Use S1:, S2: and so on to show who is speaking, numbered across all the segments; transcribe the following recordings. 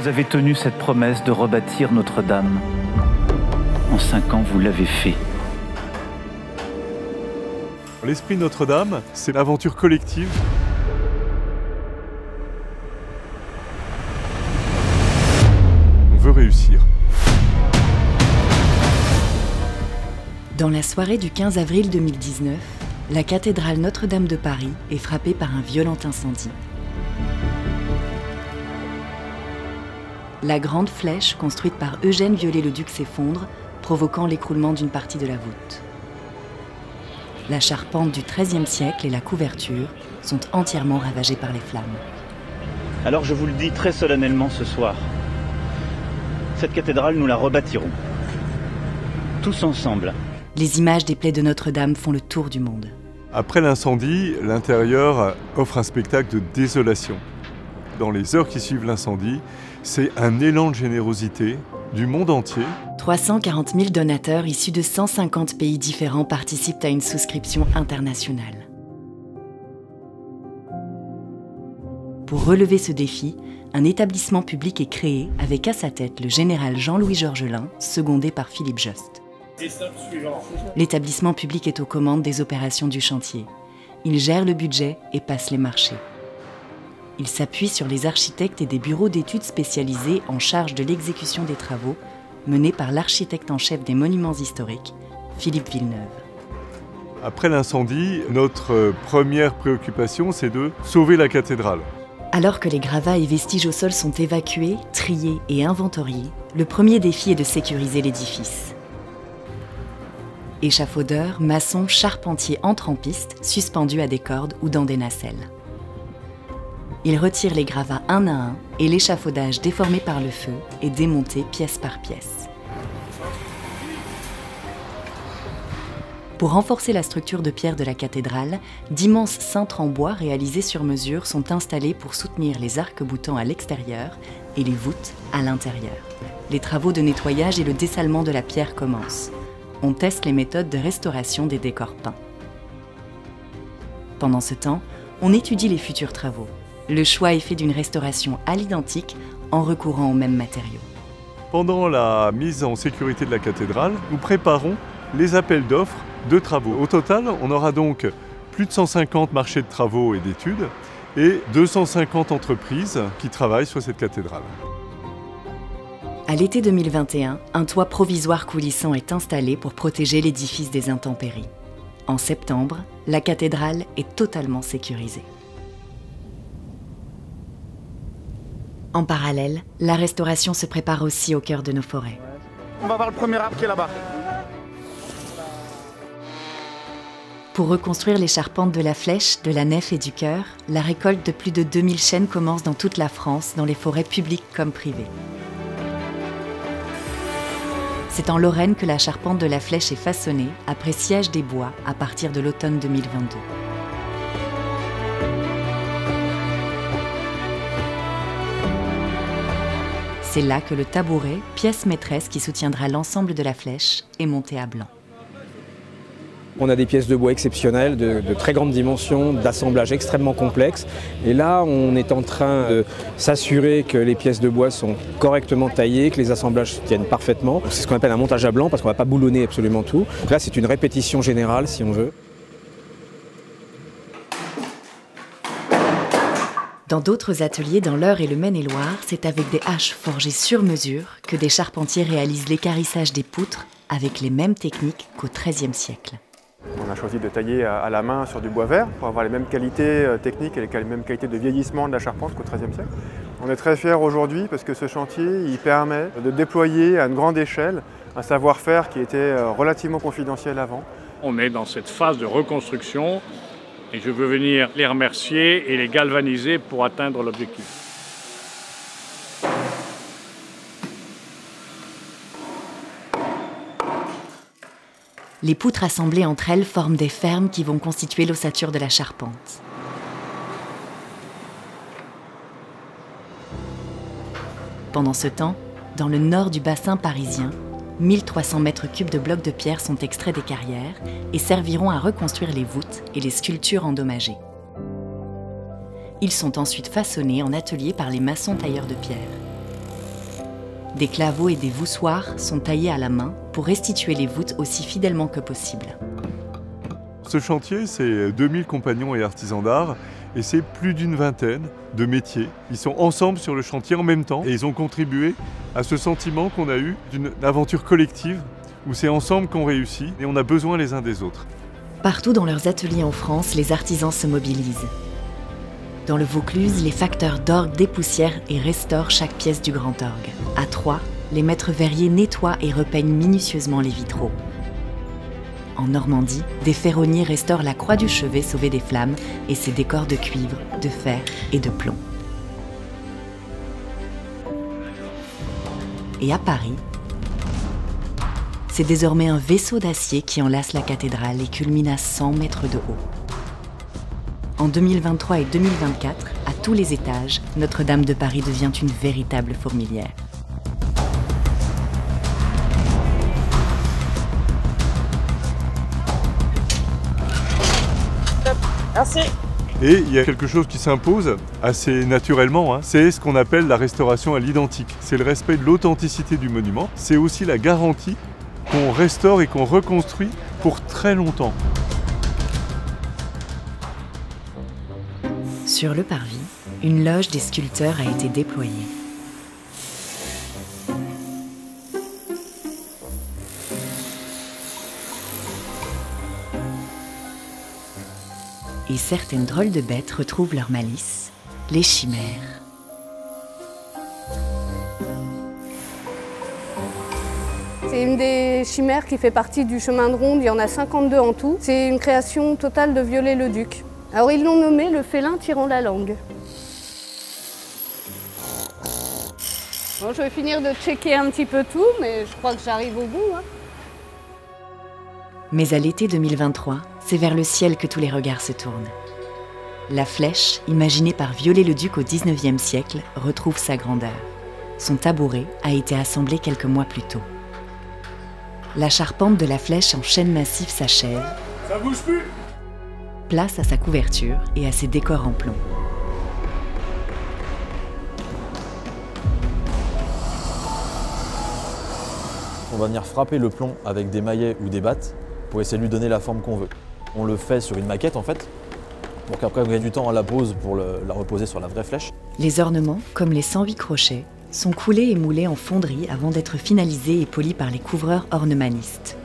S1: Vous avez tenu cette promesse de rebâtir Notre-Dame. En 5 ans, vous l'avez fait.
S2: L'esprit Notre-Dame, c'est l'aventure collective. On veut réussir.
S3: Dans la soirée du 15 avril 2019, la cathédrale Notre-Dame de Paris est frappée par un violent incendie. La grande flèche construite par Eugène Viollet-le-Duc s'effondre, provoquant l'écroulement d'une partie de la voûte. La charpente du XIIIe siècle et la couverture sont entièrement ravagées par les flammes.
S1: Alors je vous le dis très solennellement ce soir, cette cathédrale, nous la rebâtirons. Tous ensemble.
S3: Les images des plaies de Notre-Dame font le tour du monde.
S2: Après l'incendie, l'intérieur offre un spectacle de désolation. Dans les heures qui suivent l'incendie, c'est un élan de générosité du monde entier.
S3: 340 000 donateurs issus de 150 pays différents participent à une souscription internationale. Pour relever ce défi, un établissement public est créé avec à sa tête le général Jean-Louis Georgelin, secondé par Philippe Jost. L'établissement public est aux commandes des opérations du chantier. Il gère le budget et passe les marchés. Il s'appuie sur les architectes et des bureaux d'études spécialisés en charge de l'exécution des travaux, menés par l'architecte en chef des monuments historiques, Philippe Villeneuve.
S2: Après l'incendie, notre première préoccupation, c'est de sauver la cathédrale.
S3: Alors que les gravats et vestiges au sol sont évacués, triés et inventoriés, le premier défi est de sécuriser l'édifice. Échafaudeurs, maçons, charpentiers entrent en piste, suspendus à des cordes ou dans des nacelles. Ils retirent les gravats un à un et l'échafaudage déformé par le feu est démonté pièce par pièce. Pour renforcer la structure de pierre de la cathédrale, d'immenses cintres en bois réalisés sur mesure sont installés pour soutenir les arcs-boutants à l'extérieur et les voûtes à l'intérieur. Les travaux de nettoyage et le dessalement de la pierre commencent. On teste les méthodes de restauration des décors peints. Pendant ce temps, on étudie les futurs travaux. Le choix est fait d'une restauration à l'identique en recourant aux mêmes matériaux.
S2: Pendant la mise en sécurité de la cathédrale, nous préparons les appels d'offres de travaux. Au total, on aura donc plus de 150 marchés de travaux et d'études et 250 entreprises qui travaillent sur cette cathédrale.
S3: À l'été 2021, un toit provisoire coulissant est installé pour protéger l'édifice des intempéries. En septembre, la cathédrale est totalement sécurisée. En parallèle, la restauration se prépare aussi au cœur de nos forêts.
S4: On va voir le premier arbre qui est là-bas.
S3: Pour reconstruire les charpentes de la flèche, de la nef et du chœur, la récolte de plus de 2000 chênes commence dans toute la France, dans les forêts publiques comme privées. C'est en Lorraine que la charpente de la flèche est façonnée après Siège des Bois à partir de l'automne 2022. C'est là que le tabouret, pièce maîtresse qui soutiendra l'ensemble de la flèche, est monté à blanc.
S5: On a des pièces de bois exceptionnelles, de très grandes dimensions, d'assemblage extrêmement complexe. Et là, on est en train de s'assurer que les pièces de bois sont correctement taillées, que les assemblages tiennent parfaitement. C'est ce qu'on appelle un montage à blanc parce qu'on ne va pas boulonner absolument tout. Donc là, c'est une répétition générale, si on veut.
S3: Dans d'autres ateliers dans l'Eure et le Maine-et-Loire, c'est avec des haches forgées sur mesure que des charpentiers réalisent l'équarrissage des poutres avec les mêmes techniques qu'au XIIIe siècle.
S4: On a choisi de tailler à la main sur du bois vert pour avoir les mêmes qualités techniques et les mêmes qualités de vieillissement de la charpente qu'au XIIIe siècle. On est très fiers aujourd'hui parce que ce chantier il permet de déployer à une grande échelle un savoir-faire qui était relativement confidentiel avant.
S6: On est dans cette phase de reconstruction et je veux venir les remercier et les galvaniser pour atteindre l'objectif.
S3: Les poutres assemblées entre elles forment des fermes qui vont constituer l'ossature de la charpente. Pendant ce temps, dans le nord du bassin parisien, 1300 mètres cubes de blocs de pierre sont extraits des carrières et serviront à reconstruire les voûtes et les sculptures endommagées. Ils sont ensuite façonnés en atelier par les maçons tailleurs de pierre. Des claveaux et des voussoirs sont taillés à la main pour restituer les voûtes aussi fidèlement que possible.
S2: Ce chantier, c'est 2000 compagnons et artisans d'art et c'est plus d'une vingtaine de métiers. Ils sont ensemble sur le chantier en même temps et ils ont contribué à ce sentiment qu'on a eu d'une aventure collective où c'est ensemble qu'on réussit et on a besoin les uns des autres.
S3: Partout dans leurs ateliers en France, les artisans se mobilisent. Dans le Vaucluse, les facteurs d'orgue dépoussièrent et restaurent chaque pièce du grand orgue. À Troyes, les maîtres verriers nettoient et repeignent minutieusement les vitraux. En Normandie, des ferronniers restaurent la croix du chevet sauvée des flammes et ses décors de cuivre, de fer et de plomb. Et à Paris, c'est désormais un vaisseau d'acier qui enlace la cathédrale et culmine à 100 mètres de haut. En 2023 et 2024, à tous les étages, Notre-Dame de Paris devient une véritable fourmilière.
S7: Merci.
S2: Et il y a quelque chose qui s'impose assez naturellement, c'est ce qu'on appelle la restauration à l'identique. C'est le respect de l'authenticité du monument. C'est aussi la garantie qu'on restaure et qu'on reconstruit pour très longtemps.
S3: Sur le parvis, une loge des sculpteurs a été déployée. Et certaines drôles de bêtes retrouvent leur malice, les chimères.
S7: C'est une des chimères qui fait partie du chemin de ronde, il y en a 52 en tout. C'est une création totale de Viollet-le-Duc. Alors ils l'ont nommé le félin tirant la langue. Bon, je vais finir de checker un petit peu tout, mais je crois que j'arrive au bout.
S3: Mais à l'été 2023, c'est vers le ciel que tous les regards se tournent. La flèche, imaginée par Viollet-le-Duc au XIXe siècle, retrouve sa grandeur. Son tabouret a été assemblé quelques mois plus tôt. La charpente de la flèche en chêne massif s'achève.
S6: Ça bouge plus.
S3: Place à sa couverture et à ses décors en plomb.
S8: On va venir frapper le plomb avec des maillets ou des battes pour essayer de lui donner la forme qu'on veut. On le fait sur une maquette en fait, pour qu'après on gagne du temps à la pose pour la reposer sur la vraie flèche.
S3: Les ornements, comme les 108 crochets, sont coulés et moulés en fonderie avant d'être finalisés et polis par les couvreurs ornemanistes.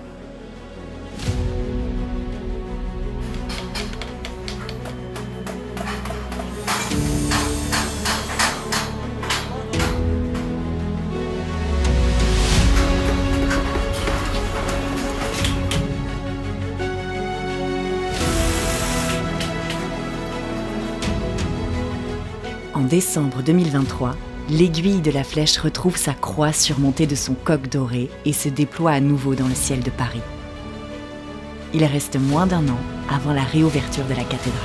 S3: En décembre 2023, l'aiguille de la flèche retrouve sa croix surmontée de son coq doré et se déploie à nouveau dans le ciel de Paris. Il reste moins d'un an avant la réouverture de la cathédrale.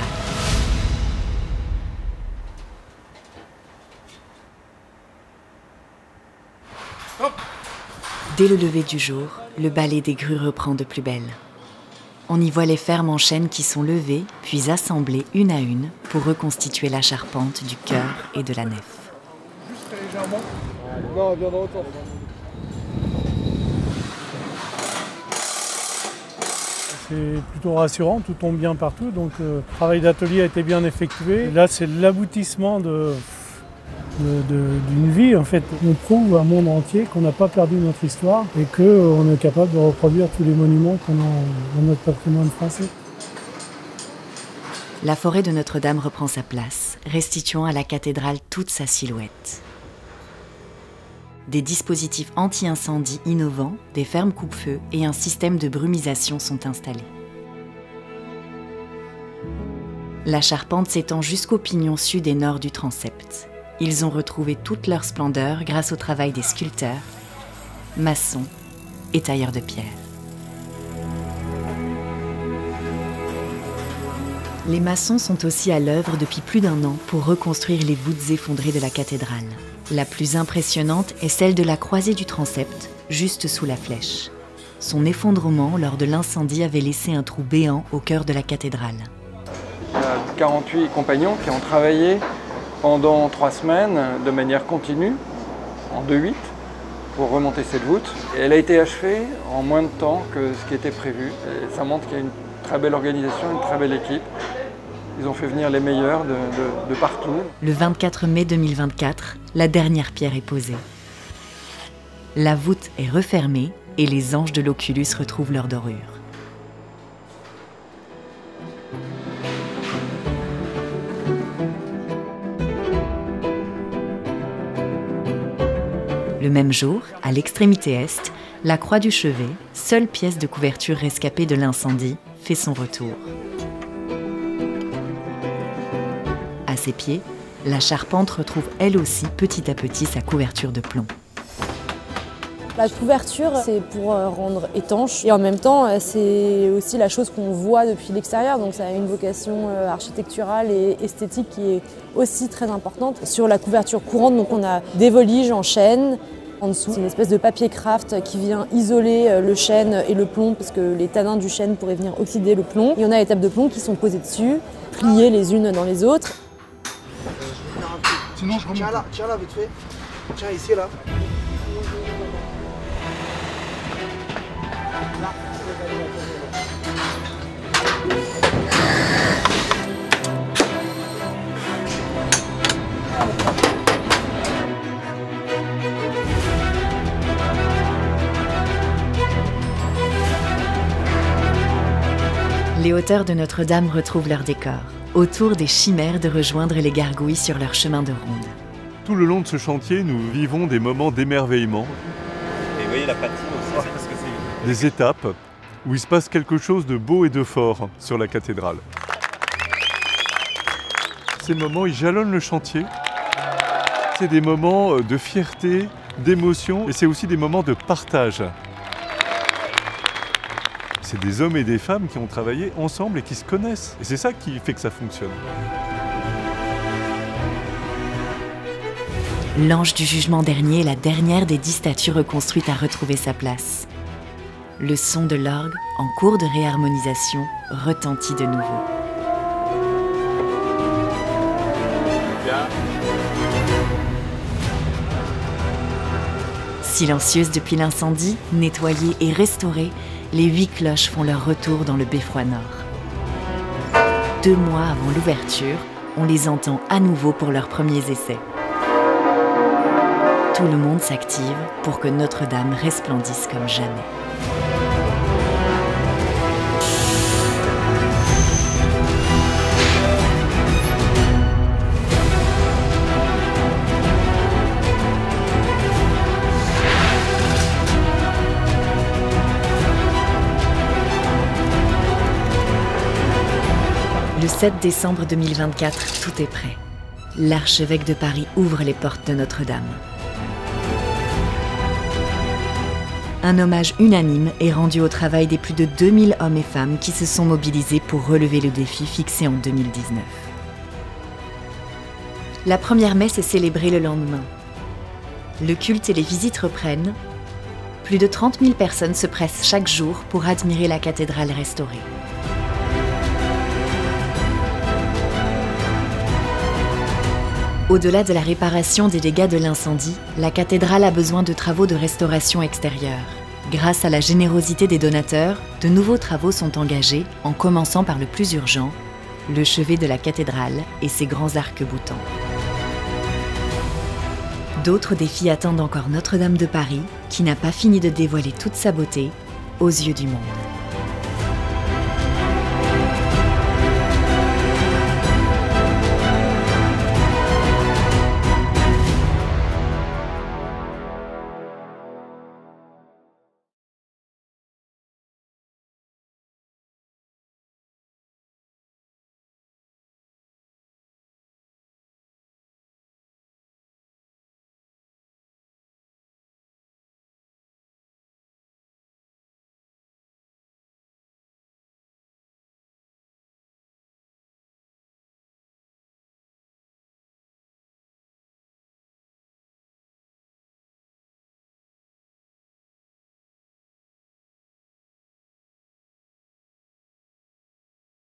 S3: Dès le lever du jour, le balai des grues reprend de plus belle. On y voit les fermes en chêne qui sont levées, puis assemblées une à une pour reconstituer la charpente du chœur et de la nef.
S9: C'est plutôt rassurant, tout tombe bien partout, donc le travail d'atelier a été bien effectué. Et là, c'est l'aboutissement d'une vie. En fait, on prouve à un monde entier qu'on n'a pas perdu notre histoire et qu'on est capable de reproduire tous les monuments qu'on a dans notre patrimoine français.
S3: La forêt de Notre-Dame reprend sa place, restituant à la cathédrale toute sa silhouette. Des dispositifs anti-incendie innovants, des fermes coupe-feu et un système de brumisation sont installés. La charpente s'étend jusqu'au pignon sud et nord du transept. Ils ont retrouvé toute leur splendeur grâce au travail des sculpteurs, maçons et tailleurs de pierre. Les maçons sont aussi à l'œuvre depuis plus d'un an pour reconstruire les voûtes effondrées de la cathédrale. La plus impressionnante est celle de la croisée du transept, juste sous la flèche. Son effondrement lors de l'incendie avait laissé un trou béant au cœur de la cathédrale.
S10: Il y a 48 compagnons qui ont travaillé pendant 3 semaines de manière continue, en 2-8, pour remonter cette voûte. Et elle a été achevée en moins de temps que ce qui était prévu. Et ça montre qu'il y a une très belle organisation, une très belle équipe. Ils ont fait venir les meilleurs de partout.
S3: Le 24 mai 2024, la dernière pierre est posée. La voûte est refermée et les anges de l'Oculus retrouvent leur dorure. Le même jour, à l'extrémité est, la croix du chevet, seule pièce de couverture rescapée de l'incendie, fait son retour. À ses pieds, la charpente retrouve elle aussi petit à petit sa couverture de plomb.
S11: La couverture, c'est pour rendre étanche et en même temps, c'est aussi la chose qu'on voit depuis l'extérieur. Donc ça a une vocation architecturale et esthétique qui est aussi très importante. Sur la couverture courante, donc on a des voliges en chêne. En dessous, c'est une espèce de papier craft qui vient isoler le chêne et le plomb parce que les tanins du chêne pourraient venir oxyder le plomb. Et on a les tables de plomb qui sont posées dessus, pliées les unes dans les autres.
S12: Sinon, je remonte. Tiens là, vite fait. Tiens ici, là.
S3: Les hauteurs de Notre-Dame retrouvent leur décor, autour des chimères de rejoindre les gargouilles sur leur chemin de ronde.
S2: Tout le long de ce chantier, nous vivons des moments d'émerveillement.
S1: Et vous voyez la patine aussi, c'est parce que c'est...
S2: Des étapes où il se passe quelque chose de beau et de fort sur la cathédrale. Ces moments, ils jalonnent le chantier. C'est des moments de fierté, d'émotion, et c'est aussi des moments de partage. C'est des hommes et des femmes qui ont travaillé ensemble et qui se connaissent. Et c'est ça qui fait que ça fonctionne.
S3: L'ange du jugement dernier est la dernière des 10 statues reconstruites à retrouver sa place. Le son de l'orgue, en cours de réharmonisation, retentit de nouveau. Silencieuses depuis l'incendie, nettoyées et restaurées, les 8 cloches font leur retour dans le beffroi nord. 2 mois avant l'ouverture, on les entend à nouveau pour leurs premiers essais. Tout le monde s'active pour que Notre-Dame resplendisse comme jamais. Le 7 décembre 2024, tout est prêt. L'archevêque de Paris ouvre les portes de Notre-Dame. Un hommage unanime est rendu au travail des plus de 2000 hommes et femmes qui se sont mobilisés pour relever le défi fixé en 2019. La première messe est célébrée le lendemain. Le culte et les visites reprennent. Plus de 30 000 personnes se pressent chaque jour pour admirer la cathédrale restaurée. Au-delà de la réparation des dégâts de l'incendie, la cathédrale a besoin de travaux de restauration extérieure. Grâce à la générosité des donateurs, de nouveaux travaux sont engagés, en commençant par le plus urgent, le chevet de la cathédrale et ses grands arcs-boutants. D'autres défis attendent encore Notre-Dame de Paris, qui n'a pas fini de dévoiler toute sa beauté aux yeux du monde.